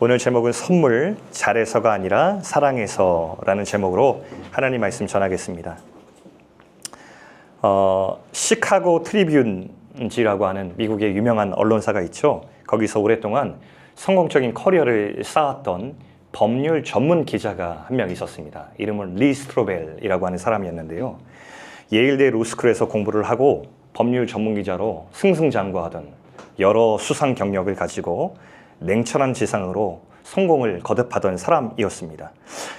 오늘 제목은 선물, 잘해서가 아니라 사랑해서라는 제목으로 하나님 말씀 전하겠습니다. 시카고 트리뷴지라고 하는 미국의 유명한 언론사가 있죠. 거기서 오랫동안 성공적인 커리어를 쌓았던 법률 전문 기자가 한 명 있었습니다. 이름은 리 스트로벨이라고 하는 사람이었는데요. 예일대 로스쿨에서 공부를 하고 법률 전문 기자로 승승장구하던 여러 수상 경력을 가지고 냉철한 지상으로 성공을 거듭하던 사람이었습니다.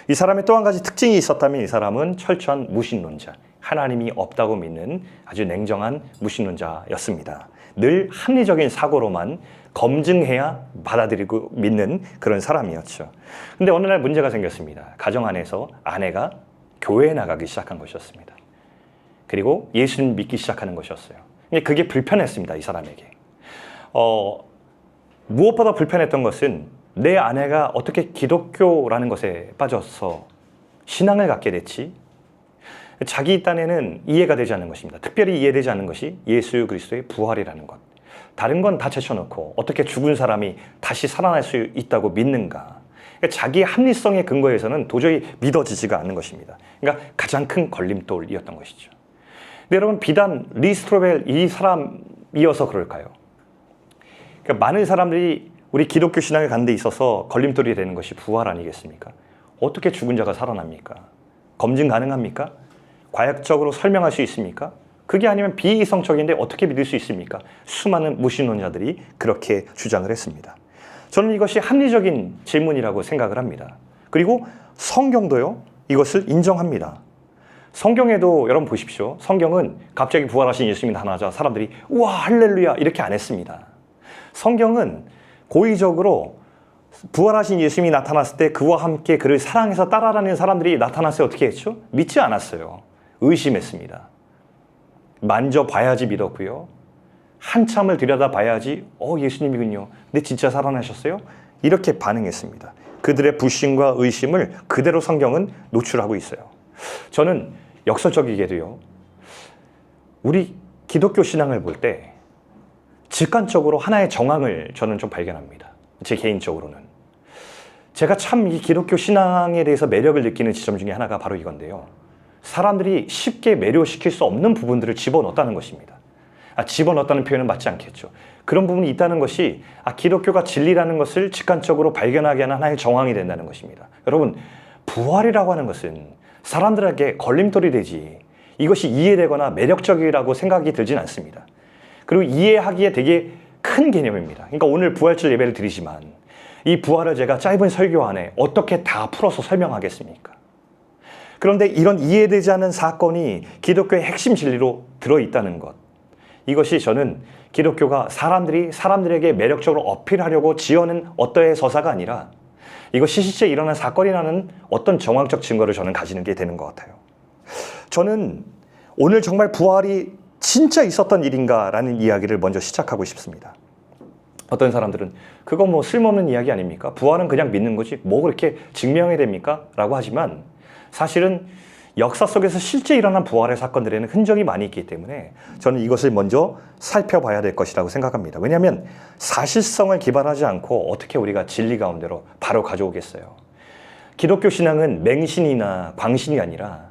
이 사람의 또 한 가지 특징이 있었다면 이 사람은 철저한 무신론자, 하나님이 없다고 믿는 아주 냉정한 무신론자였습니다. 늘 합리적인 사고로만 검증해야 받아들이고 믿는 그런 사람이었죠. 근데 어느 날 문제가 생겼습니다. 가정 안에서 아내가 교회에 나가기 시작한 것이었습니다. 그리고 예수님 믿기 시작하는 것이었어요. 그게 불편했습니다, 이 사람에게. 무엇보다 불편했던 것은 내 아내가 어떻게 기독교라는 것에 빠져서 신앙을 갖게 됐지? 자기 딴에는 이해가 되지 않는 것입니다. 특별히 이해되지 않는 것이 예수 그리스도의 부활이라는 것. 다른 건 다 제쳐놓고 어떻게 죽은 사람이 다시 살아날 수 있다고 믿는가? 자기의 합리성의 근거에서는 도저히 믿어지지가 않는 것입니다. 그러니까 가장 큰 걸림돌이었던 것이죠. 근데 여러분, 비단 리 스트로벨 이 사람이어서 그럴까요? 그러니까 많은 사람들이 우리 기독교 신앙을 갖는 데 있어서 걸림돌이 되는 것이 부활 아니겠습니까? 어떻게 죽은 자가 살아납니까? 검증 가능합니까? 과학적으로 설명할 수 있습니까? 그게 아니면 비이성적인데 어떻게 믿을 수 있습니까? 수많은 무신론자들이 그렇게 주장을 했습니다. 저는 이것이 합리적인 질문이라고 생각을 합니다. 그리고 성경도요, 이것을 인정합니다. 성경에도 여러분 보십시오. 성경은 갑자기 부활하신 예수님이 나타나자 사람들이 우와 할렐루야 이렇게 안 했습니다. 성경은 고의적으로 부활하신 예수님이 나타났을 때 그와 함께 그를 사랑해서 따라다니는 사람들이 나타났을 때 어떻게 했죠? 믿지 않았어요. 의심했습니다. 만져봐야지 믿었고요. 한참을 들여다봐야지 예수님이군요. 근데 진짜 살아나셨어요? 이렇게 반응했습니다. 그들의 불신과 의심을 그대로 성경은 노출하고 있어요. 저는 역설적이게도요, 우리 기독교 신앙을 볼 때 직관적으로 하나의 정황을 저는 좀 발견합니다. 제 개인적으로는. 제가 참 이 기독교 신앙에 대해서 매력을 느끼는 지점 중에 하나가 바로 이건데요. 사람들이 쉽게 매료시킬 수 없는 부분들을 집어넣었다는 것입니다. 집어넣었다는 표현은 맞지 않겠죠. 그런 부분이 있다는 것이 기독교가 진리라는 것을 직관적으로 발견하게 하는 하나의 정황이 된다는 것입니다. 여러분, 부활이라고 하는 것은 사람들에게 걸림돌이 되지 이것이 이해되거나 매력적이라고 생각이 들진 않습니다. 그리고 이해하기에 되게 큰 개념입니다. 그러니까 오늘 부활절 예배를 드리지만 이 부활을 제가 짧은 설교 안에 어떻게 다 풀어서 설명하겠습니까? 그런데 이런 이해되지 않는 사건이 기독교의 핵심 진리로 들어있다는 것. 이것이 저는 기독교가 사람들에게 매력적으로 어필하려고 지어낸 어떠한 서사가 아니라 이것이 실제 일어난 사건이라는 어떤 정황적 증거를 저는 가지는 게 되는 것 같아요. 저는 오늘 정말 부활이 진짜 있었던 일인가라는 이야기를 먼저 시작하고 싶습니다. 어떤 사람들은 그거 뭐 쓸모없는 이야기 아닙니까? 부활은 그냥 믿는 거지 뭐 그렇게 증명해야 됩니까? 라고 하지만 사실은 역사 속에서 실제 일어난 부활의 사건들에는 흔적이 많이 있기 때문에 저는 이것을 먼저 살펴봐야 될 것이라고 생각합니다. 왜냐하면 사실성을 기반하지 않고 어떻게 우리가 진리 가운데로 바로 가져오겠어요. 기독교 신앙은 맹신이나 광신이 아니라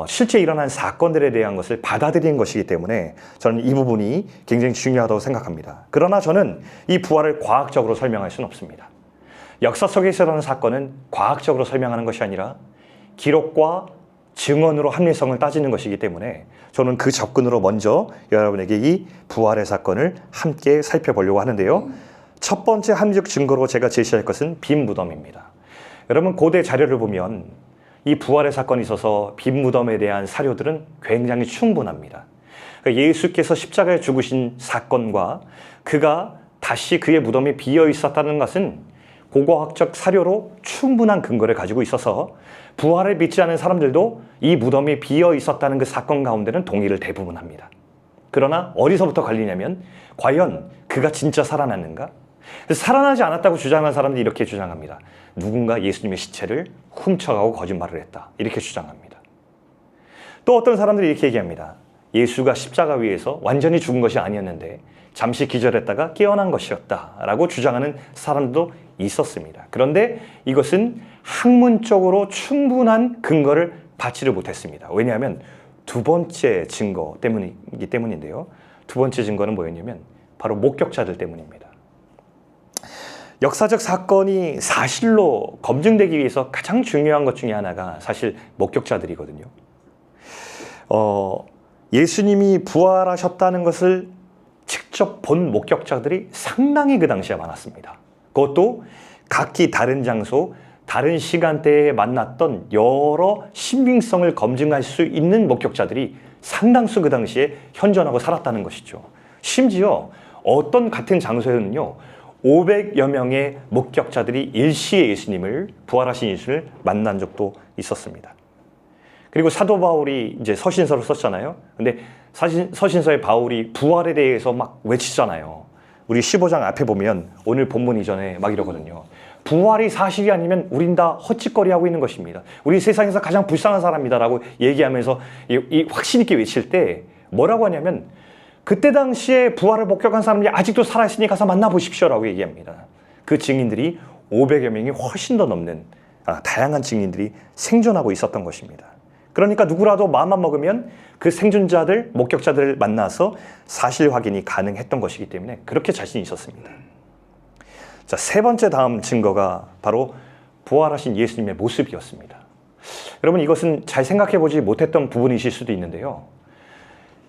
실제 일어난 사건들에 대한 것을 받아들이는 것이기 때문에 저는 이 부분이 굉장히 중요하다고 생각합니다. 그러나 저는 이 부활을 과학적으로 설명할 수는 없습니다. 역사 속에서 일어난 사건은 과학적으로 설명하는 것이 아니라 기록과 증언으로 합리성을 따지는 것이기 때문에 저는 그 접근으로 먼저 여러분에게 이 부활의 사건을 함께 살펴보려고 하는데요. 첫 번째 합리적 증거로 제가 제시할 것은 빈 무덤입니다. 여러분, 고대 자료를 보면 이 부활의 사건이 있어서 빈 무덤에 대한 사료들은 굉장히 충분합니다. 그러니까 예수께서 십자가에 죽으신 사건과 그가 다시 그의 무덤이 비어 있었다는 것은 고고학적 사료로 충분한 근거를 가지고 있어서 부활을 믿지 않은 사람들도 이 무덤이 비어 있었다는 그 사건 가운데는 동의를 대부분 합니다. 그러나 어디서부터 갈리냐면 과연 그가 진짜 살아났는가? 살아나지 않았다고 주장하는 사람들이 이렇게 주장합니다. 누군가 예수님의 시체를 훔쳐가고 거짓말을 했다. 이렇게 주장합니다. 또 어떤 사람들이 이렇게 얘기합니다. 예수가 십자가 위에서 완전히 죽은 것이 아니었는데 잠시 기절했다가 깨어난 것이었다라고 주장하는 사람도 있었습니다. 그런데 이것은 학문적으로 충분한 근거를 받지를 못했습니다. 왜냐하면 두 번째 증거 때문이기 때문인데요. 두 번째 증거는 뭐였냐면 바로 목격자들 때문입니다. 역사적 사건이 사실로 검증되기 위해서 가장 중요한 것 중에 하나가 사실 목격자들이거든요. 예수님이 부활하셨다는 것을 직접 본 목격자들이 상당히 그 당시에 많았습니다. 그것도 각기 다른 장소, 다른 시간대에 만났던 여러 신빙성을 검증할 수 있는 목격자들이 상당수 그 당시에 현존하고 살았다는 것이죠. 심지어 어떤 같은 장소에는요, 500여 명의 목격자들이 일시에 예수님을, 부활하신 예수를 만난 적도 있었습니다. 그리고 사도 바울이 이제 서신서를 썼잖아요. 근데 서신서에 바울이 부활에 대해서 막 외치잖아요. 우리 15장 앞에 보면 오늘 본문 이전에 막 이러거든요. 부활이 사실이 아니면 우린 다 헛짓거리하고 있는 것입니다. 우리 세상에서 가장 불쌍한 사람이다라고 얘기하면서 이 확신 있게 외칠 때 뭐라고 하냐면 그때 당시에 부활을 목격한 사람들이 아직도 살아있으니 가서 만나보십시오라고 얘기합니다. 그 증인들이 500여 명이 훨씬 더 넘는 다양한 증인들이 생존하고 있었던 것입니다. 그러니까 누구라도 마음만 먹으면 그 생존자들, 목격자들을 만나서 사실 확인이 가능했던 것이기 때문에 그렇게 자신이 있었습니다. 자, 세 번째 다음 증거가 바로 부활하신 예수님의 모습이었습니다. 여러분, 이것은 잘 생각해 보지 못했던 부분이실 수도 있는데요.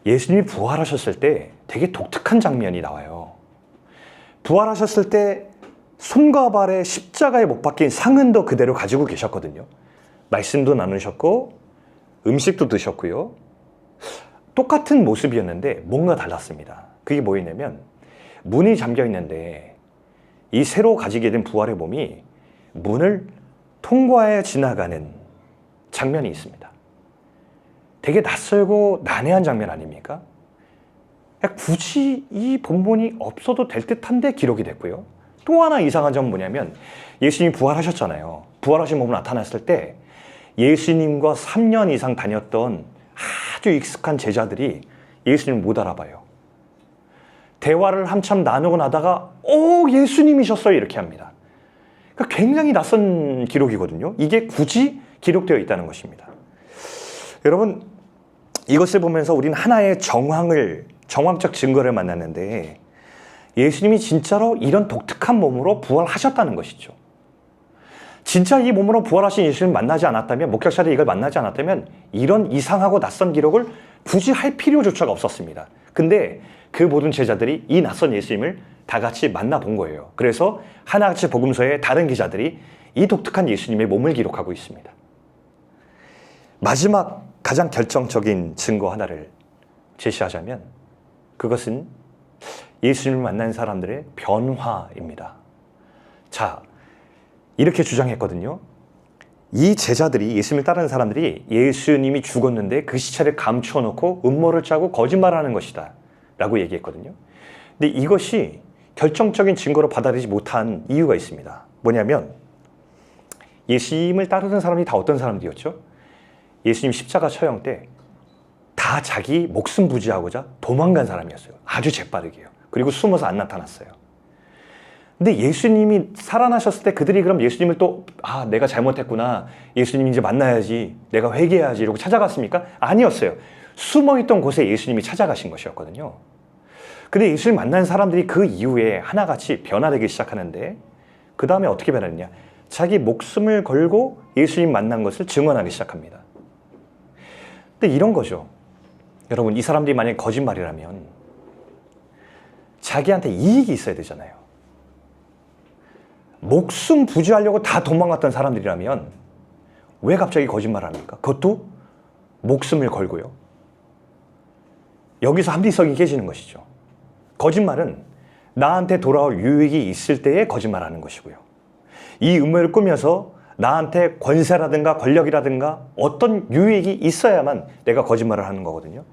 예수님이 부활하셨을 때 되게 독특한 장면이 나와요. 부활하셨을 때 손과 발에 십자가에 못 박힌 상흔도 그대로 가지고 계셨거든요. 말씀도 나누셨고 음식도 드셨고요. 똑같은 모습이었는데 뭔가 달랐습니다. 그게 뭐였냐면 문이 잠겨 있는데 이 새로 가지게 된 부활의 몸이 문을 통과해 지나가는 장면이 있습니다. 되게 낯설고 난해한 장면 아닙니까? 굳이 이 본문이 없어도 될 듯한데 기록이 됐고요. 또 하나 이상한 점은 뭐냐면 예수님이 부활하셨잖아요. 부활하신 몸으로 나타났을 때 예수님과 3년 이상 다녔던 아주 익숙한 제자들이 예수님을 못 알아봐요. 대화를 한참 나누고 나다가 예수님이셨어요 이렇게 합니다. 그러니까 굉장히 낯선 기록이거든요. 이게 굳이 기록되어 있다는 것입니다. 여러분, 이것을 보면서 우리는 하나의 정황적 증거를 만났는데 예수님이 진짜로 이런 독특한 몸으로 부활하셨다는 것이죠. 진짜 이 몸으로 부활하신 예수님을 만나지 않았다면, 목격자들이 이걸 만나지 않았다면 이런 이상하고 낯선 기록을 굳이 할 필요조차가 없었습니다. 근데 그 모든 제자들이 이 낯선 예수님을 다 같이 만나본 거예요. 그래서 하나같이 복음서의 다른 기자들이 이 독특한 예수님의 몸을 기록하고 있습니다. 마지막 가장 결정적인 증거 하나를 제시하자면 그것은 예수님을 만난 사람들의 변화입니다. 자, 이렇게 주장했거든요. 이 제자들이, 예수님을 따르는 사람들이 예수님이 죽었는데 그 시체를 감추어놓고 음모를 짜고 거짓말하는 것이다 라고 얘기했거든요. 근데 이것이 결정적인 증거로 받아들이지 못한 이유가 있습니다. 뭐냐면 예수님을 따르는 사람이 다 어떤 사람들이었죠? 예수님 십자가 처형 때 다 자기 목숨 부지하고자 도망간 사람이었어요. 아주 재빠르게요. 그리고 숨어서 안 나타났어요. 근데 예수님이 살아나셨을 때 그들이 그럼 예수님을 또 내가 잘못했구나, 예수님 이제 만나야지, 내가 회개해야지 이러고 찾아갔습니까? 아니었어요. 숨어있던 곳에 예수님이 찾아가신 것이었거든요. 근데 예수님 만난 사람들이 그 이후에 하나같이 변화되기 시작하는데 그 다음에 어떻게 변하느냐? 자기 목숨을 걸고 예수님 만난 것을 증언하기 시작합니다. 근데 이런 거죠. 여러분, 이 사람들이 만약에 거짓말이라면 자기한테 이익이 있어야 되잖아요. 목숨 부지하려고 다 도망갔던 사람들이라면 왜 갑자기 거짓말을 합니까? 그것도 목숨을 걸고요. 여기서 합리성이 깨지는 것이죠. 거짓말은 나한테 돌아올 유익이 있을 때에 거짓말하는 것이고요. 이 음모를 꾸며서 나한테 권세라든가 권력이라든가 어떤 유익이 있어야만 내가 거짓말을 하는 거거든요.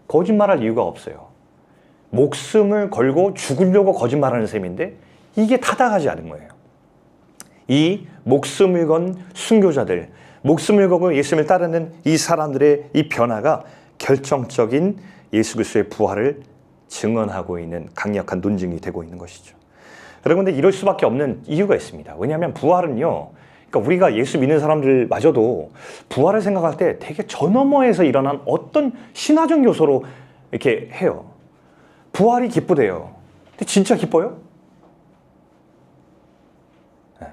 거짓말할 이유가 없어요. 목숨을 걸고 죽으려고 거짓말하는 셈인데 이게 타당하지 않은 거예요. 이 목숨을 건 순교자들, 목숨을 걸고 예수님을 따르는 이 사람들의 이 변화가 결정적인 예수 그리스도의 부활을 증언하고 있는 강력한 논증이 되고 있는 것이죠. 여러분, 근데 이럴 수밖에 없는 이유가 있습니다. 왜냐하면 부활은요, 그러니까 우리가 예수 믿는 사람들마저도 부활을 생각할 때 되게 저 너머에서 일어난 어떤 신화적 요소로 이렇게 해요. 부활이 기쁘대요. 근데 진짜 기뻐요? 네.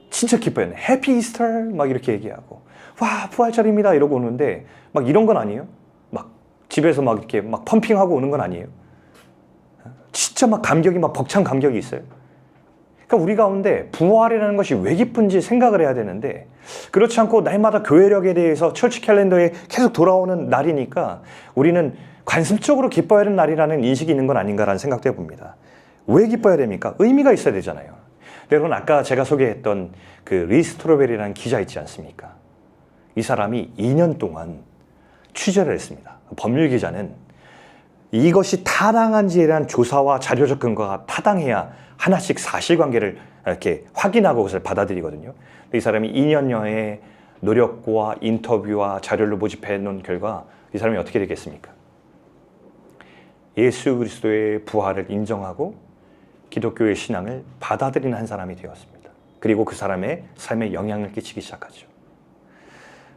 진짜 기뻐요. 해피 이스터 막 이렇게 얘기하고, 와 부활절입니다 이러고 오는데 막 이런 건 아니에요. 막 집에서 막 이렇게 막 펌핑하고 오는 건 아니에요. 진짜 막 감격이 막 벅찬 감격이 있어요. 그러니까 우리 가운데 부활이라는 것이 왜 기쁜지 생각을 해야 되는데, 그렇지 않고 날마다 교회력에 대해서 철치 캘린더에 계속 돌아오는 날이니까 우리는 관습적으로 기뻐야 하는 날이라는 인식이 있는 건 아닌가라는 생각도 해봅니다. 왜 기뻐야 됩니까? 의미가 있어야 되잖아요. 여러분, 아까 제가 소개했던 그 리 스트로벨이라는 기자 있지 않습니까? 이 사람이 2년 동안 취재를 했습니다. 법률 기자는 이것이 타당한지에 대한 조사와 자료적 근거가 타당해야 하나씩 사실관계를 이렇게 확인하고 그것을 받아들이거든요. 이 사람이 2년여의 노력과 인터뷰와 자료를 모집해 놓은 결과 이 사람이 어떻게 되겠습니까? 예수 그리스도의 부활을 인정하고 기독교의 신앙을 받아들이는 한 사람이 되었습니다. 그리고 그 사람의 삶에 영향을 끼치기 시작하죠.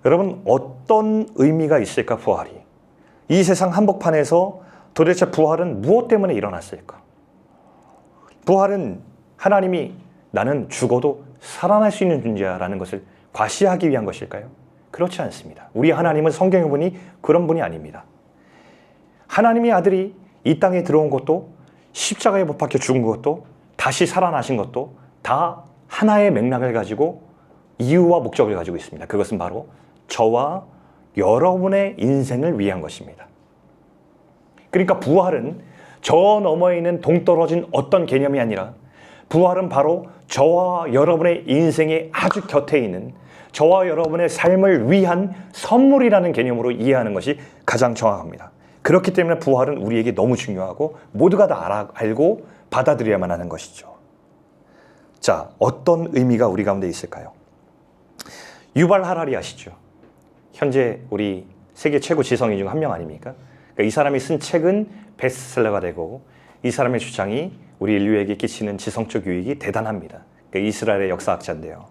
여러분, 어떤 의미가 있을까 부활이? 이 세상 한복판에서 도대체 부활은 무엇 때문에 일어났을까? 부활은 하나님이 나는 죽어도 살아날 수 있는 존재야라는 것을 과시하기 위한 것일까요? 그렇지 않습니다. 우리 하나님은 성경에 보니 그런 분이 아닙니다. 하나님의 아들이 이 땅에 들어온 것도, 십자가에 못 박혀 죽은 것도, 다시 살아나신 것도 다 하나의 맥락을 가지고 이유와 목적을 가지고 있습니다. 그것은 바로 저와 여러분의 인생을 위한 것입니다. 그러니까 부활은 저 너머에 있는 동떨어진 어떤 개념이 아니라, 부활은 바로 저와 여러분의 인생의 아주 곁에 있는, 저와 여러분의 삶을 위한 선물이라는 개념으로 이해하는 것이 가장 정확합니다. 그렇기 때문에 부활은 우리에게 너무 중요하고 모두가 다 알고 받아들여야만 하는 것이죠. 자, 어떤 의미가 우리 가운데 있을까요? 유발 하라리 아시죠? 현재 우리 세계 최고 지성인 중 한 명 아닙니까? 그러니까 이 사람이 쓴 책은 베스트셀러가 되고, 이 사람의 주장이 우리 인류에게 끼치는 지성적 유익이 대단합니다. 그러니까 이스라엘의 역사학자인데요.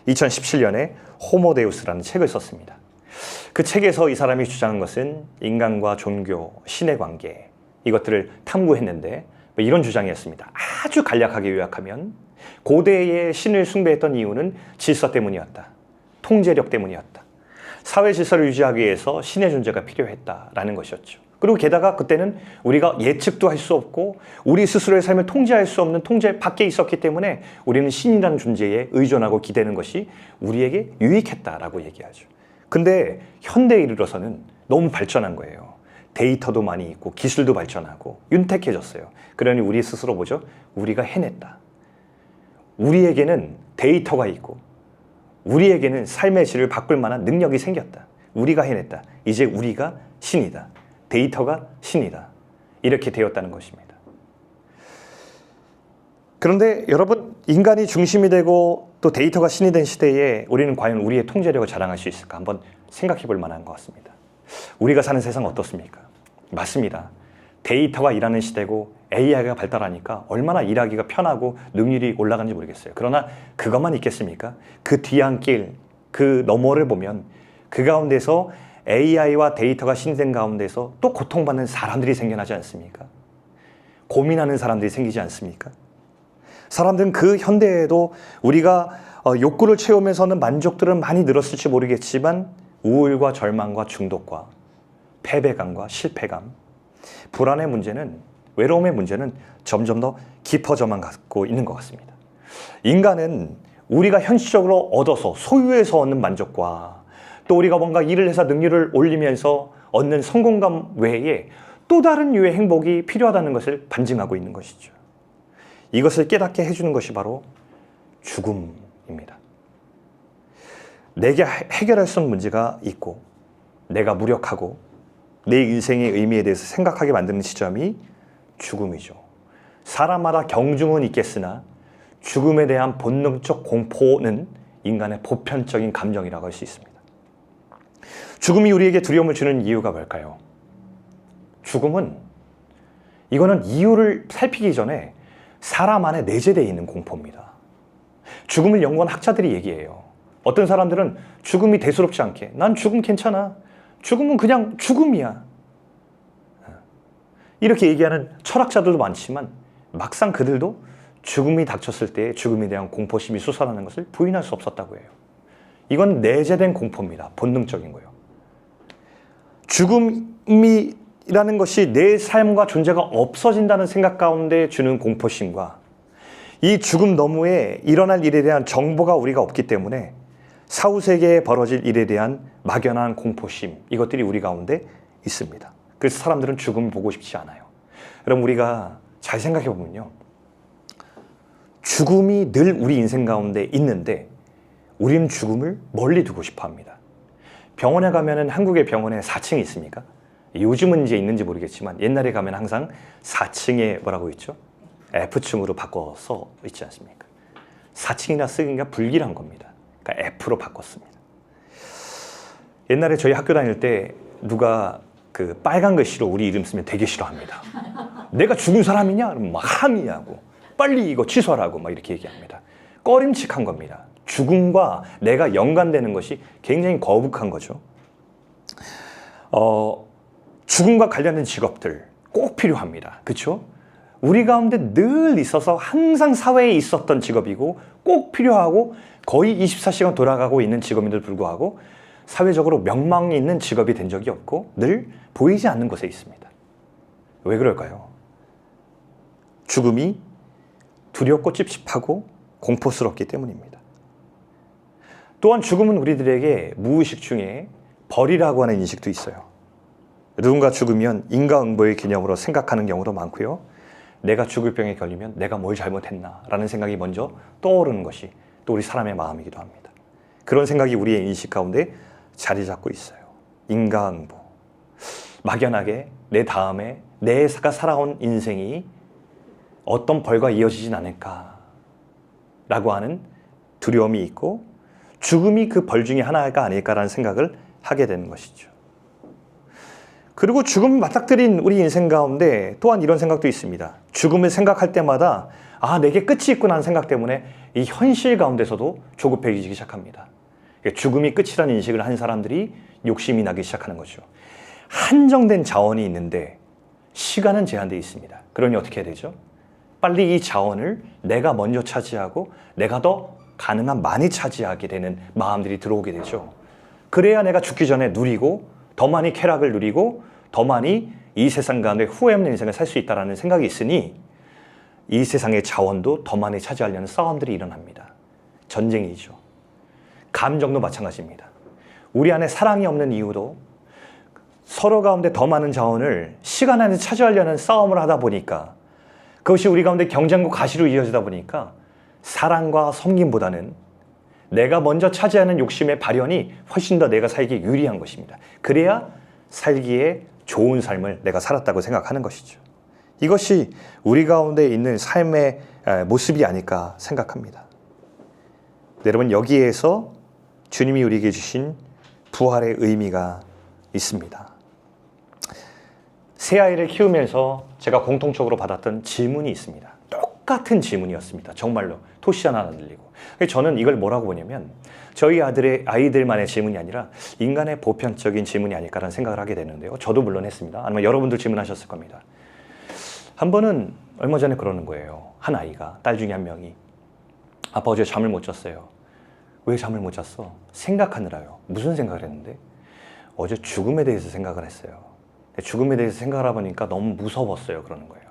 2017년에 호모데우스라는 책을 썼습니다. 그 책에서 이 사람이 주장한 것은 인간과 종교, 신의 관계, 이것들을 탐구했는데 이런 주장이었습니다. 아주 간략하게 요약하면 고대의 신을 숭배했던 이유는 질서 때문이었다. 통제력 때문이었다. 사회 질서를 유지하기 위해서 신의 존재가 필요했다라는 것이었죠. 그리고 게다가 그때는 우리가 예측도 할 수 없고 우리 스스로의 삶을 통제할 수 없는 통제 밖에 있었기 때문에 우리는 신이라는 존재에 의존하고 기대는 것이 우리에게 유익했다라고 얘기하죠. 근데 현대에 이르러서는 너무 발전한 거예요. 데이터도 많이 있고 기술도 발전하고 윤택해졌어요. 그러니 우리 스스로 보죠. 우리가 해냈다. 우리에게는 데이터가 있고 우리에게는 삶의 질을 바꿀 만한 능력이 생겼다. 우리가 해냈다. 이제 우리가 신이다. 데이터가 신이다. 이렇게 되었다는 것입니다. 그런데 여러분, 인간이 중심이 되고 또 데이터가 신이 된 시대에 우리는 과연 우리의 통제력을 자랑할 수 있을까? 한번 생각해 볼 만한 것 같습니다. 우리가 사는 세상 어떻습니까? 맞습니다. 데이터가 일하는 시대고 AI가 발달하니까 얼마나 일하기가 편하고 능률이 올라가는지 모르겠어요. 그러나 그것만 있겠습니까? 그 뒤안길, 그 너머를 보면 그 가운데서 AI와 데이터가 신된 가운데서 또 고통받는 사람들이 생겨나지 않습니까? 고민하는 사람들이 생기지 않습니까? 사람들은 그 현대에도 우리가 욕구를 채우면서는 만족들은 많이 늘었을지 모르겠지만 우울과 절망과 중독과 패배감과 실패감, 불안의 문제는, 외로움의 문제는 점점 더 깊어져만 가고 있는 것 같습니다. 인간은 우리가 현실적으로 얻어서 소유해서 얻는 만족과 또 우리가 뭔가 일을 해서 능률을 올리면서 얻는 성공감 외에 또 다른 유의 행복이 필요하다는 것을 반증하고 있는 것이죠. 이것을 깨닫게 해주는 것이 바로 죽음입니다. 내게 해결할 수 없는 문제가 있고 내가 무력하고 내 인생의 의미에 대해서 생각하게 만드는 지점이 죽음이죠. 사람마다 경중은 있겠으나 죽음에 대한 본능적 공포는 인간의 보편적인 감정이라고 할 수 있습니다. 죽음이 우리에게 두려움을 주는 이유가 뭘까요? 죽음은 이거는 이유를 살피기 전에 사람 안에 내재되어 있는 공포입니다. 죽음을 연구한 학자들이 얘기해요. 어떤 사람들은 죽음이 대수롭지 않게, 난 죽음 괜찮아, 죽음은 그냥 죽음이야, 이렇게 얘기하는 철학자들도 많지만 막상 그들도 죽음이 닥쳤을 때 죽음에 대한 공포심이 솟아나는 것을 부인할 수 없었다고 해요. 이건 내재된 공포입니다. 본능적인 거예요. 죽음이라는 것이 내 삶과 존재가 없어진다는 생각 가운데 주는 공포심과 이 죽음 너머에 일어날 일에 대한 정보가 우리가 없기 때문에 사후세계에 벌어질 일에 대한 막연한 공포심, 이것들이 우리 가운데 있습니다. 그래서 사람들은 죽음을 보고 싶지 않아요. 여러분, 우리가 잘 생각해 보면요, 죽음이 늘 우리 인생 가운데 있는데 우리는 죽음을 멀리 두고 싶어 합니다. 병원에 가면은 한국의 병원에 4층이 있습니까? 요즘은 이제 있는지 모르겠지만 옛날에 가면 항상 4층에 뭐라고 있죠? F층으로 바꿔서 있지 않습니까? 4층이나 쓰기가 불길한 겁니다. 그러니까 F로 바꿨습니다. 옛날에 저희 학교 다닐 때 누가 그 빨간 글씨로 우리 이름 쓰면 되게 싫어합니다. 내가 죽은 사람이냐? 그러면 막 항의하고 빨리 이거 취소하라고 막 이렇게 얘기합니다. 꺼림칙한 겁니다. 죽음과 내가 연관되는 것이 굉장히 거북한 거죠. 죽음과 관련된 직업들 꼭 필요합니다. 그렇죠? 우리 가운데 늘 있어서 항상 사회에 있었던 직업이고 꼭 필요하고 거의 24시간 돌아가고 있는 직업인데도 불구하고 사회적으로 명망이 있는 직업이 된 적이 없고 늘 보이지 않는 곳에 있습니다. 왜 그럴까요? 죽음이 두렵고 찝찝하고 공포스럽기 때문입니다. 또한 죽음은 우리들에게 무의식 중에 벌이라고 하는 인식도 있어요. 누군가 죽으면 인과응보의 개념으로 생각하는 경우도 많고요. 내가 죽을 병에 걸리면 내가 뭘 잘못했나 라는 생각이 먼저 떠오르는 것이 또 우리 사람의 마음이기도 합니다. 그런 생각이 우리의 인식 가운데 자리 잡고 있어요. 인과응보. 막연하게 내 다음에 내가 살아온 인생이 어떤 벌과 이어지진 않을까 라고 하는 두려움이 있고 죽음이 그 벌 중에 하나가 아닐까라는 생각을 하게 되는 것이죠. 그리고 죽음을 맞닥뜨린 우리 인생 가운데 또한 이런 생각도 있습니다. 죽음을 생각할 때마다 내게 끝이 있구나 하는 생각 때문에 이 현실 가운데서도 조급해지기 시작합니다. 죽음이 끝이라는 인식을 한 사람들이 욕심이 나기 시작하는 거죠. 한정된 자원이 있는데 시간은 제한되어 있습니다. 그러니 어떻게 해야 되죠? 빨리 이 자원을 내가 먼저 차지하고 내가 더 가능한 많이 차지하게 되는 마음들이 들어오게 되죠. 그래야 내가 죽기 전에 누리고 더 많이 쾌락을 누리고 더 많이 이 세상 가운데 후회 없는 인생을 살 수 있다는 생각이 있으니 이 세상의 자원도 더 많이 차지하려는 싸움들이 일어납니다. 전쟁이죠. 감정도 마찬가지입니다. 우리 안에 사랑이 없는 이유도 서로 가운데 더 많은 자원을 시간 안에 차지하려는 싸움을 하다 보니까 그것이 우리 가운데 경쟁과 가시로 이어지다 보니까 사랑과 섬김보다는 내가 먼저 차지하는 욕심의 발현이 훨씬 더 내가 살기에 유리한 것입니다. 그래야 살기에 좋은 삶을 내가 살았다고 생각하는 것이죠. 이것이 우리 가운데 있는 삶의 모습이 아닐까 생각합니다. 여러분, 여기에서 주님이 우리에게 주신 부활의 의미가 있습니다. 새 아이를 키우면서 제가 공통적으로 받았던 질문이 있습니다. 똑같은 질문이었습니다. 정말로 토시 하나 안 들리고. 저는 이걸 뭐라고 보냐면 저희 아이들만의 질문이 아니라 인간의 보편적인 질문이 아닐까라는 생각을 하게 되는데요. 저도 물론 했습니다. 아니면 여러분들 질문하셨을 겁니다. 한 번은 얼마 전에 그러는 거예요. 한 아이가, 딸 중에 한 명이 아빠 어제 잠을 못 잤어요. 왜 잠을 못 잤어? 생각하느라요. 무슨 생각을 했는데? 어제 죽음에 대해서 생각을 했어요. 죽음에 대해서 생각을 해보니까 너무 무서웠어요. 그러는 거예요.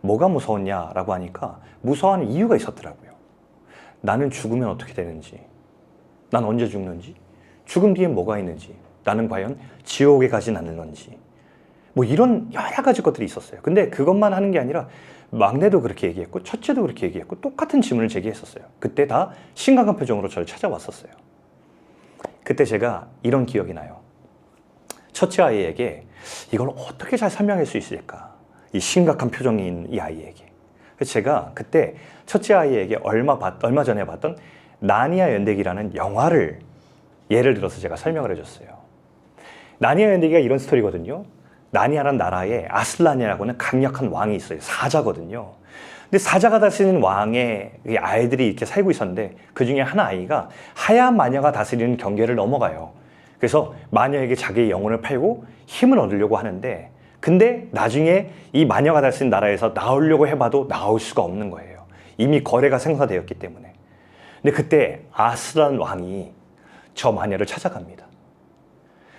뭐가 무서웠냐라고 하니까 무서워하는 이유가 있었더라고요. 나는 죽으면 어떻게 되는지, 난 언제 죽는지, 죽음 뒤엔 뭐가 있는지, 나는 과연 지옥에 가진 않는지, 뭐 이런 여러 가지 것들이 있었어요. 근데 그것만 하는 게 아니라 막내도 그렇게 얘기했고 첫째도 그렇게 얘기했고 똑같은 질문을 제기했었어요. 그때 다 심각한 표정으로 저를 찾아왔었어요. 그때 제가 이런 기억이 나요. 첫째 아이에게 이걸 어떻게 잘 설명할 수 있을까? 이 심각한 표정인 이 아이에게. 그래서 제가 그때 첫째 아이에게 얼마 전에 봤던 나니아 연대기라는 영화를 예를 들어서 제가 설명을 해줬어요. 나니아 연대기가 이런 스토리거든요. 나니아라는 나라에 아슬란이라고 하는 강력한 왕이 있어요. 사자거든요. 근데 사자가 다스리는 왕의 아이들이 이렇게 살고 있었는데 그 중에 한 아이가 하얀 마녀가 다스리는 경계를 넘어가요. 그래서 마녀에게 자기의 영혼을 팔고 힘을 얻으려고 하는데 근데 나중에 이 마녀가 다스리는 나라에서 나오려고 해봐도 나올 수가 없는 거예요. 이미 거래가 생사되었기 때문에. 근데 그때 아슬란 왕이 저 마녀를 찾아갑니다.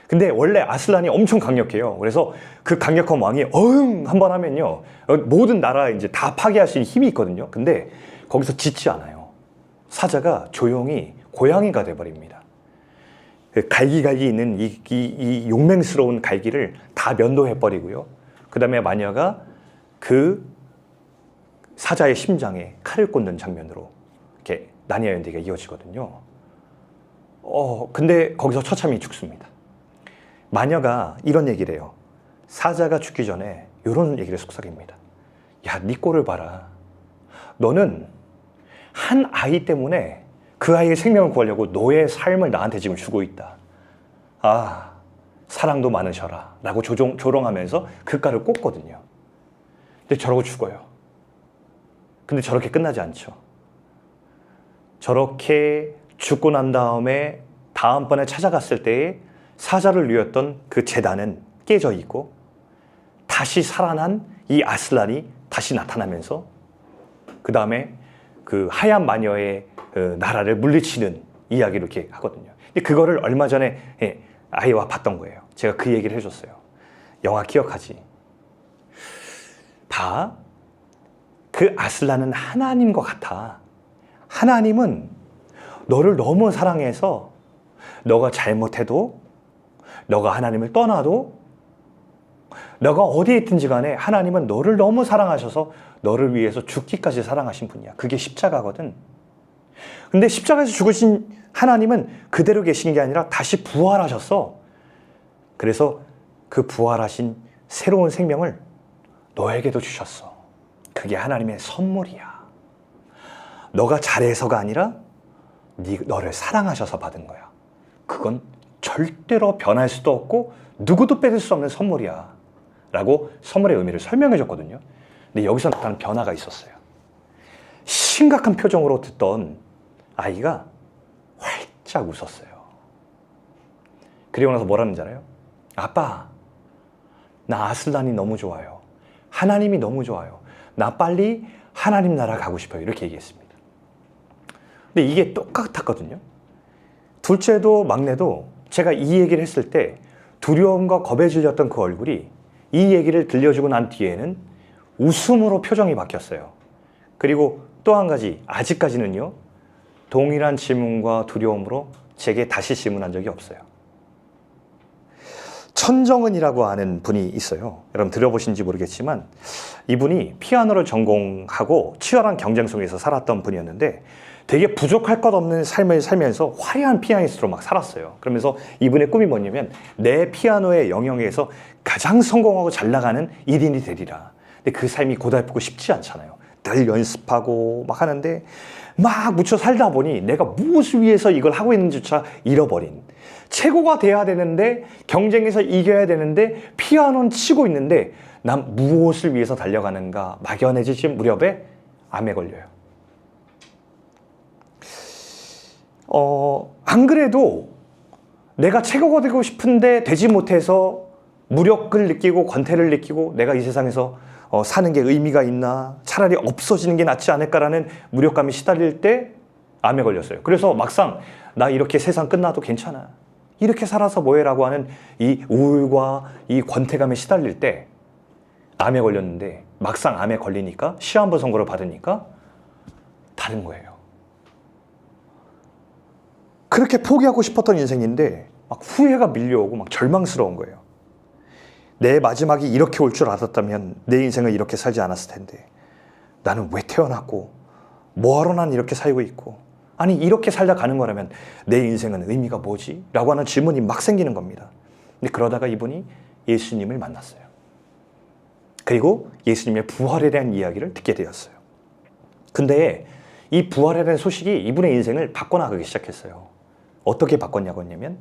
근데 원래 아슬란이 엄청 강력해요. 그래서 그 강력한 왕이 어흥 한번 하면요 모든 나라 이제 다 파괴할 수 있는 힘이 있거든요. 근데 거기서 짖지 않아요. 사자가 조용히 고양이가 돼버립니다. 갈기갈기 있는 이 용맹스러운 갈기를 다 면도해버리고요. 그 다음에 마녀가 그 사자의 심장에 칼을 꽂는 장면으로 이렇게 나니아 연대가 이어지거든요. 근데 거기서 처참히 죽습니다. 마녀가 이런 얘기를 해요. 사자가 죽기 전에 이런 얘기를 속삭입니다. 야, 네 꼴을 봐라. 너는 한 아이 때문에 그 아이의 생명을 구하려고 너의 삶을 나한테 지금 주고 있다. 아, 사랑도 많으셔라 라고 조롱하면서 그 칼을 꽂거든요. 근데 저러고 죽어요. 근데 저렇게 끝나지 않죠. 저렇게 죽고 난 다음에 다음번에 찾아갔을 때에 사자를 누였던 그 제단은 깨져 있고 다시 살아난 이 아슬란이 다시 나타나면서 그 다음에 그 하얀 마녀의 나라를 물리치는 이야기를 이렇게 하거든요. 근데 그거를 얼마 전에 아이와 봤던 거예요. 제가 그 얘기를 해줬어요. 영화 기억하지? 봐. 그 아슬란은 하나님과 같아. 하나님은 너를 너무 사랑해서 너가 잘못해도 너가 하나님을 떠나도 너가 어디에 있든지 간에 하나님은 너를 너무 사랑하셔서 너를 위해서 죽기까지 사랑하신 분이야. 그게 십자가거든. 근데 십자가에서 죽으신 하나님은 그대로 계신 게 아니라 다시 부활하셨어. 그래서 그 부활하신 새로운 생명을 너에게도 주셨어. 그게 하나님의 선물이야. 너가 잘해서가 아니라 너를 사랑하셔서 받은 거야. 그건 절대로 변할 수도 없고 누구도 뺏을 수 없는 선물이야 라고 선물의 의미를 설명해 줬거든요. 근데 여기서 나타난 변화가 있었어요. 심각한 표정으로 듣던 아이가 활짝 웃었어요. 그리고 나서 뭐라는지 알아요? 아빠, 나 아슬란이 너무 좋아요. 하나님이 너무 좋아요. 나 빨리 하나님 나라 가고 싶어요. 이렇게 얘기했습니다. 근데 이게 똑같았거든요. 둘째도 막내도 제가 이 얘기를 했을 때 두려움과 겁에 질렸던 그 얼굴이 이 얘기를 들려주고 난 뒤에는 웃음으로 표정이 바뀌었어요. 그리고 또 한 가지, 아직까지는요, 동일한 질문과 두려움으로 제게 다시 질문한 적이 없어요. 천정은이라고 하는 분이 있어요. 여러분 들어보신지 모르겠지만 이분이 피아노를 전공하고 치열한 경쟁 속에서 살았던 분이었는데 되게 부족할 것 없는 삶을 살면서 화려한 피아니스트로 막 살았어요. 그러면서 이분의 꿈이 뭐냐면 내 피아노의 영역에서 가장 성공하고 잘 나가는 1인이 되리라. 근데 그 삶이 고달프고 쉽지 않잖아요. 늘 연습하고 막 하는데 막 묻혀 살다 보니 내가 무엇을 위해서 이걸 하고 있는지조차 잃어버린, 최고가 돼야 되는데 경쟁에서 이겨야 되는데 피아노는 치고 있는데 난 무엇을 위해서 달려가는가 막연해질 무렵에 암에 걸려요. 안 그래도 내가 최고가 되고 싶은데 되지 못해서 무력을 느끼고 권태를 느끼고 내가 이 세상에서 사는 게 의미가 있나, 차라리 없어지는 게 낫지 않을까라는 무력감이 시달릴 때 암에 걸렸어요. 그래서 막상 나 이렇게 세상 끝나도 괜찮아, 이렇게 살아서 뭐해라고 하는 이 우울과 이 권태감에 시달릴 때 암에 걸렸는데 막상 암에 걸리니까 시한부 선고를 받으니까 다른 거예요. 그렇게 포기하고 싶었던 인생인데 막 후회가 밀려오고 막 절망스러운 거예요. 내 마지막이 이렇게 올 줄 알았다면 내 인생을 이렇게 살지 않았을 텐데 나는 왜 태어났고 뭐하러 난 이렇게 살고 있고, 아니 이렇게 살다 가는 거라면 내 인생은 의미가 뭐지? 라고 하는 질문이 막 생기는 겁니다. 근데 그러다가 이분이 예수님을 만났어요. 그리고 예수님의 부활에 대한 이야기를 듣게 되었어요. 근데 이 부활에 대한 소식이 이분의 인생을 바꿔나가기 시작했어요. 어떻게 바꿨냐고 했냐면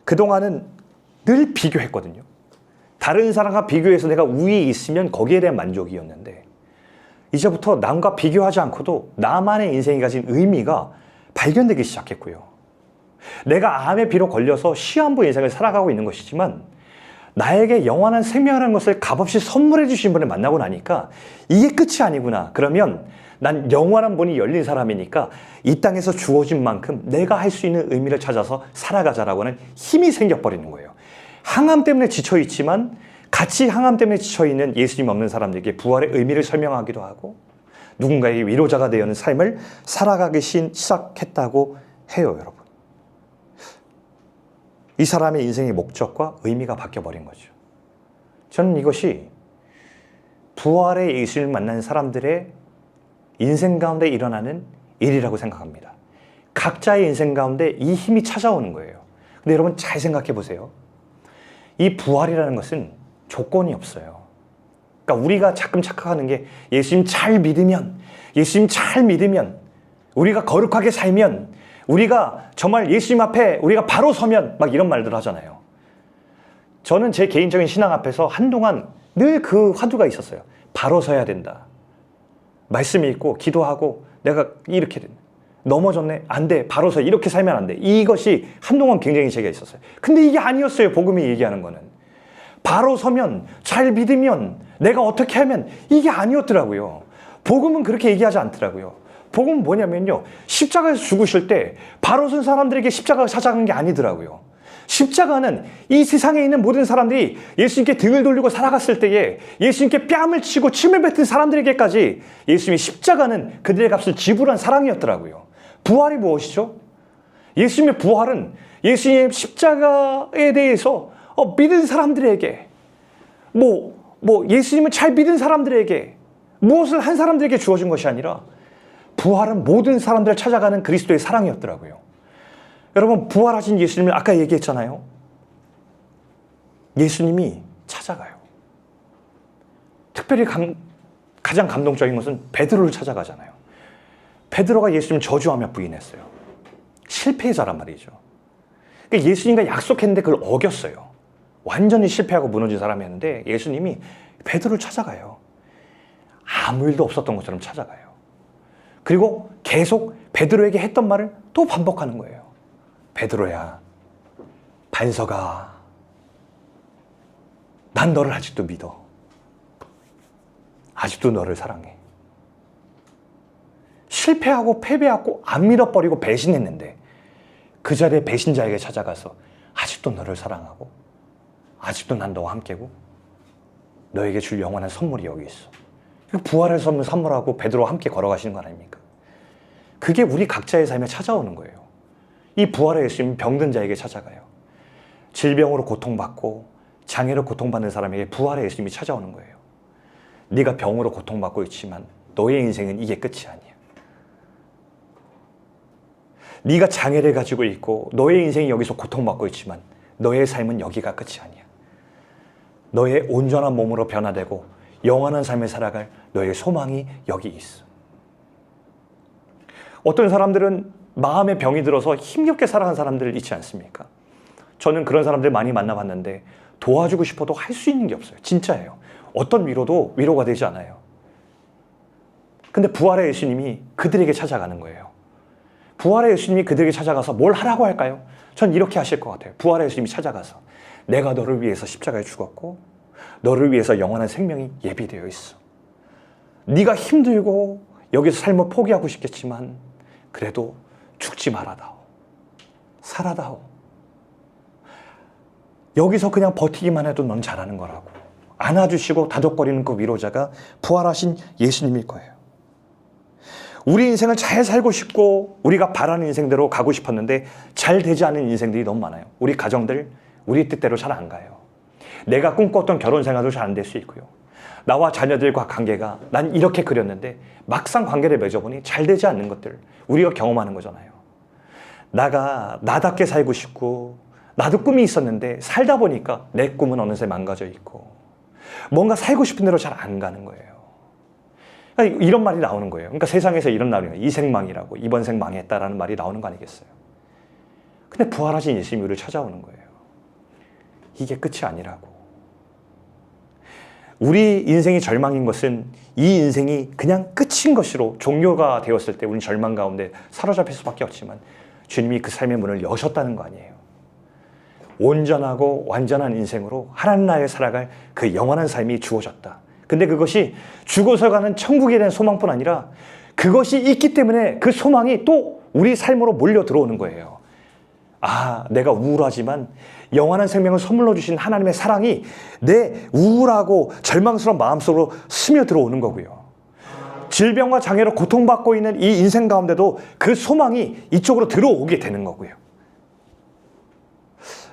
그동안은 늘 비교했거든요. 다른 사람과 비교해서 내가 우위에 있으면 거기에 대한 만족이었는데 이제부터 남과 비교하지 않고도 나만의 인생이 가진 의미가 발견되기 시작했고요. 내가 암에 비록 걸려서 시한부 인생을 살아가고 있는 것이지만 나에게 영원한 생명이라는 것을 값없이 선물해 주신 분을 만나고 나니까 이게 끝이 아니구나. 그러면 난 영원한 문이 열린 사람이니까 이 땅에서 주어진 만큼 내가 할 수 있는 의미를 찾아서 살아가자라고 하는 힘이 생겨버리는 거예요. 항암 때문에 지쳐있지만 같이 항암 때문에 지쳐있는 예수님 없는 사람들에게 부활의 의미를 설명하기도 하고 누군가에게 위로자가 되어는 삶을 살아가기 시작했다고 해요, 여러분. 이 사람의 인생의 목적과 의미가 바뀌어버린 거죠. 저는 이것이 부활의 예수님을 만난 사람들의 인생 가운데 일어나는 일이라고 생각합니다. 각자의 인생 가운데 이 힘이 찾아오는 거예요. 근데 여러분 잘 생각해 보세요. 이 부활이라는 것은 조건이 없어요. 그러니까 우리가 가끔 착각하는 게 예수님 잘 믿으면, 우리가 거룩하게 살면, 우리가 정말 예수님 앞에 우리가 바로 서면 막 이런 말들 하잖아요. 저는 제 개인적인 신앙 앞에서 한동안 늘 그 화두가 있었어요. 바로 서야 된다. 말씀 읽고 기도하고 내가 이렇게 된다. 넘어졌네? 안 돼. 바로 서 이렇게 살면 안 돼. 이것이 한동안 굉장히 제가 있었어요. 근데 이게 아니었어요. 복음이 얘기하는 거는. 바로 서면, 잘 믿으면, 내가 어떻게 하면 이게 아니었더라고요. 복음은 그렇게 얘기하지 않더라고요. 복음은 뭐냐면요. 십자가에서 죽으실 때 바로 선 사람들에게 십자가가 찾아간 게 아니더라고요. 십자가는 이 세상에 있는 모든 사람들이 예수님께 등을 돌리고 살아갔을 때에 예수님께 뺨을 치고 침을 뱉은 사람들에게까지 예수님의 십자가는 그들의 값을 지불한 사랑이었더라고요. 부활이 무엇이죠? 예수님의 부활은 예수님의 십자가에 대해서 믿은 사람들에게 예수님을 잘 믿은 사람들에게 무엇을 한 사람들에게 주어진 것이 아니라 부활은 모든 사람들을 찾아가는 그리스도의 사랑이었더라고요. 여러분 부활하신 예수님을 아까 얘기했잖아요. 예수님이 찾아가요. 특별히 가장 감동적인 것은 베드로를 찾아가잖아요. 베드로가 예수님을 저주하며 부인했어요. 실패자란 말이죠. 그러니까 예수님과 약속했는데 그걸 어겼어요. 완전히 실패하고 무너진 사람이었는데 예수님이 베드로를 찾아가요. 아무 일도 없었던 것처럼 찾아가요. 그리고 계속 베드로에게 했던 말을 또 반복하는 거예요. 베드로야, 반석아, 난 너를 아직도 믿어. 아직도 너를 사랑해. 실패하고 패배하고 안 믿어버리고 배신했는데 그 자리에 배신자에게 찾아가서 아직도 너를 사랑하고 아직도 난 너와 함께고 너에게 줄 영원한 선물이 여기 있어. 부활의 선물하고 베드로와 함께 걸어가시는 거 아닙니까? 그게 우리 각자의 삶에 찾아오는 거예요. 이 부활의 예수님은 병든 자에게 찾아가요. 질병으로 고통받고 장애로 고통받는 사람에게 부활의 예수님이 찾아오는 거예요. 네가 병으로 고통받고 있지만 너의 인생은 이게 끝이 아니야. 네가 장애를 가지고 있고 너의 인생이 여기서 고통받고 있지만 너의 삶은 여기가 끝이 아니야. 너의 온전한 몸으로 변화되고 영원한 삶을 살아갈 너의 소망이 여기 있어. 어떤 사람들은 마음의 병이 들어서 힘겹게 살아간 사람들 있지 않습니까? 저는 그런 사람들 많이 만나봤는데 도와주고 싶어도 할 수 있는 게 없어요. 진짜예요. 어떤 위로도 위로가 되지 않아요. 근데 부활의 예수님이 그들에게 찾아가는 거예요. 부활의 예수님이 그들에게 찾아가서 뭘 하라고 할까요? 전 이렇게 하실 것 같아요. 부활의 예수님이 찾아가서 내가 너를 위해서 십자가에 죽었고 너를 위해서 영원한 생명이 예비되어 있어. 네가 힘들고 여기서 삶을 포기하고 싶겠지만 그래도 죽지 말아다오. 살아다오. 여기서 그냥 버티기만 해도 넌 잘하는 거라고. 안아주시고 다독거리는 그 위로자가 부활하신 예수님일 거예요. 우리 인생을 잘 살고 싶고 우리가 바라는 인생대로 가고 싶었는데 잘 되지 않은 인생들이 너무 많아요. 우리 가정들 우리 뜻대로 잘 안 가요. 내가 꿈꿨던 결혼 생활도 잘 안 될 수 있고요. 나와 자녀들과 관계가 난 이렇게 그렸는데 막상 관계를 맺어보니 잘 되지 않는 것들 우리가 경험하는 거잖아요. 나답게 살고 싶고 나도 꿈이 있었는데 살다 보니까 내 꿈은 어느새 망가져 있고 뭔가 살고 싶은 대로 잘 안 가는 거예요. 이런 말이 나오는 거예요. 그러니까 세상에서 이런 말이 이 생망이라고 이번 생 망했다라는 말이 나오는 거 아니겠어요? 근데 부활하신 예수님이 우리를 찾아오는 거예요. 이게 끝이 아니라고. 우리 인생이 절망인 것은 이 인생이 그냥 끝인 것으로 종료가 되었을 때 우리는 절망 가운데 사로잡힐 수밖에 없지만 주님이 그 삶의 문을 여셨다는 거 아니에요. 온전하고 완전한 인생으로 하나님 나라에 살아갈 그 영원한 삶이 주어졌다. 근데 그것이 죽어서 가는 천국에 대한 소망뿐 아니라 그것이 있기 때문에 그 소망이 또 우리 삶으로 몰려 들어오는 거예요. 아, 내가 우울하지만 영원한 생명을 선물로 주신 하나님의 사랑이 내 우울하고 절망스러운 마음속으로 스며 들어오는 거고요. 질병과 장애로 고통받고 있는 이 인생 가운데도 그 소망이 이쪽으로 들어오게 되는 거고요.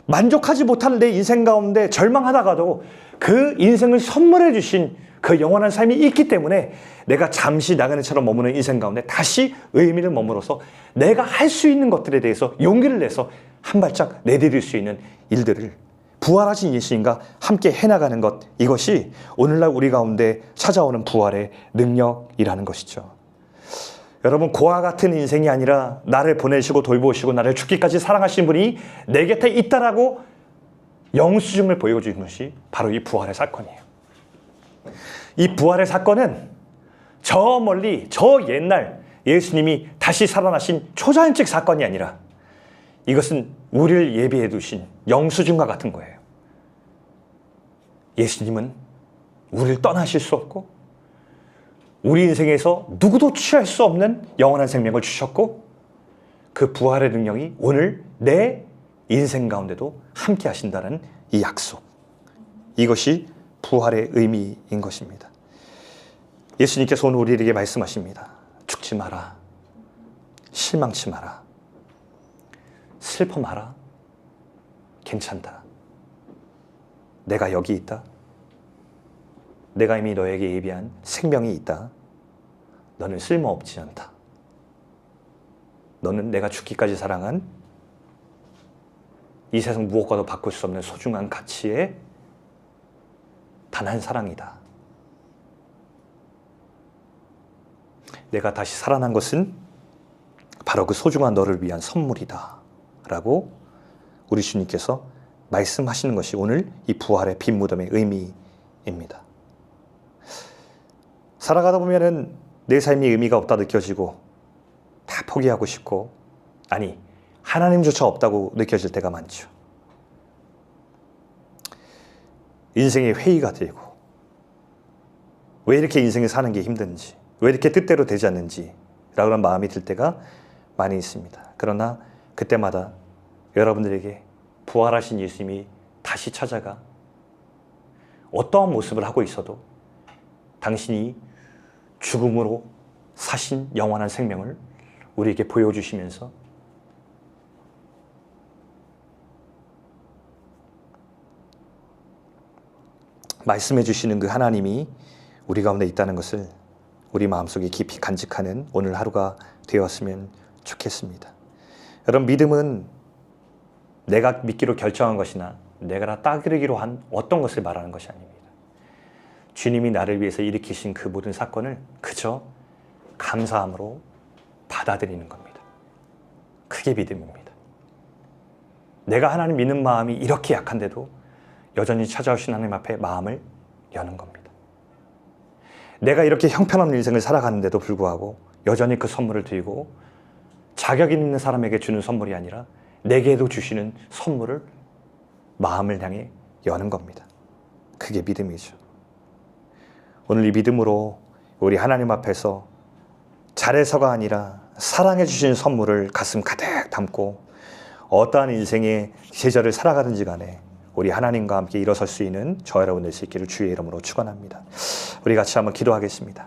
만족하지 못하는 내 인생 가운데 절망하다가도 그 인생을 선물해 주신 그 영원한 삶이 있기 때문에 내가 잠시 나그네처럼 머무는 인생 가운데 다시 의미를 머물어서 내가 할 수 있는 것들에 대해서 용기를 내서 한 발짝 내디딜 수 있는 일들을 부활하신 예수님과 함께 해나가는 것, 이것이 오늘날 우리 가운데 찾아오는 부활의 능력이라는 것이죠. 여러분, 고아 같은 인생이 아니라 나를 보내시고 돌보시고 나를 죽기까지 사랑하신 분이 내 곁에 있다라고 영수증을 보여주는 것이 바로 이 부활의 사건이에요. 이 부활의 사건은 저 멀리 저 옛날 예수님이 다시 살아나신 초자연적 사건이 아니라 이것은 우리를 예비해 두신 영수증과 같은 거예요. 예수님은 우리를 떠나실 수 없고 우리 인생에서 누구도 취할 수 없는 영원한 생명을 주셨고 그 부활의 능력이 오늘 내 인생 가운데도 함께 하신다는 이 약속, 이것이 부활의 의미인 것입니다. 예수님께서 오늘 우리에게 말씀하십니다. 죽지 마라. 실망치 마라. 슬퍼 마라. 괜찮다. 내가 여기 있다. 내가 이미 너에게 예비한 생명이 있다. 너는 쓸모없지 않다. 너는 내가 죽기까지 사랑한 이 세상 무엇과도 바꿀 수 없는 소중한 가치의 단 한 사랑이다. 내가 다시 살아난 것은 바로 그 소중한 너를 위한 선물이다 라고 우리 주님께서 말씀하시는 것이 오늘 이 부활의 빈 무덤의 의미입니다. 살아가다 보면은 내 삶이 의미가 없다 느껴지고 다 포기하고 싶고, 아니 하나님조차 없다고 느껴질 때가 많죠. 인생의 회의가 되고 왜 이렇게 인생을 사는 게 힘든지, 왜 이렇게 뜻대로 되지 않는지 라는 마음이 들 때가 많이 있습니다. 그러나 그때마다 여러분들에게 부활하신 예수님이 다시 찾아가 어떠한 모습을 하고 있어도 당신이 죽음으로 사신 영원한 생명을 우리에게 보여주시면서 말씀해 주시는 그 하나님이 우리 가운데 있다는 것을 우리 마음속에 깊이 간직하는 오늘 하루가 되었으면 좋겠습니다. 여러분, 믿음은 내가 믿기로 결정한 것이나 내가 다 따르기로 한 어떤 것을 말하는 것이 아닙니다. 주님이 나를 위해서 일으키신 그 모든 사건을 그저 감사함으로 받아들이는 겁니다. 그게 믿음입니다. 내가 하나님 믿는 마음이 이렇게 약한데도 여전히 찾아오신 하나님 앞에 마음을 여는 겁니다. 내가 이렇게 형편없는 인생을 살아가는데도 불구하고 여전히 그 선물을 들고 자격 있는 사람에게 주는 선물이 아니라 내게도 주시는 선물을 마음을 향해 여는 겁니다. 그게 믿음이죠. 오늘 이 믿음으로 우리 하나님 앞에서 잘해서가 아니라 사랑해 주신 선물을 가슴 가득 담고 어떠한 인생의 계절을 살아가든지 간에 우리 하나님과 함께 일어설 수 있는 저 여러분 될 수 있기를 주의 이름으로 축원합니다. 우리 같이 한번 기도하겠습니다.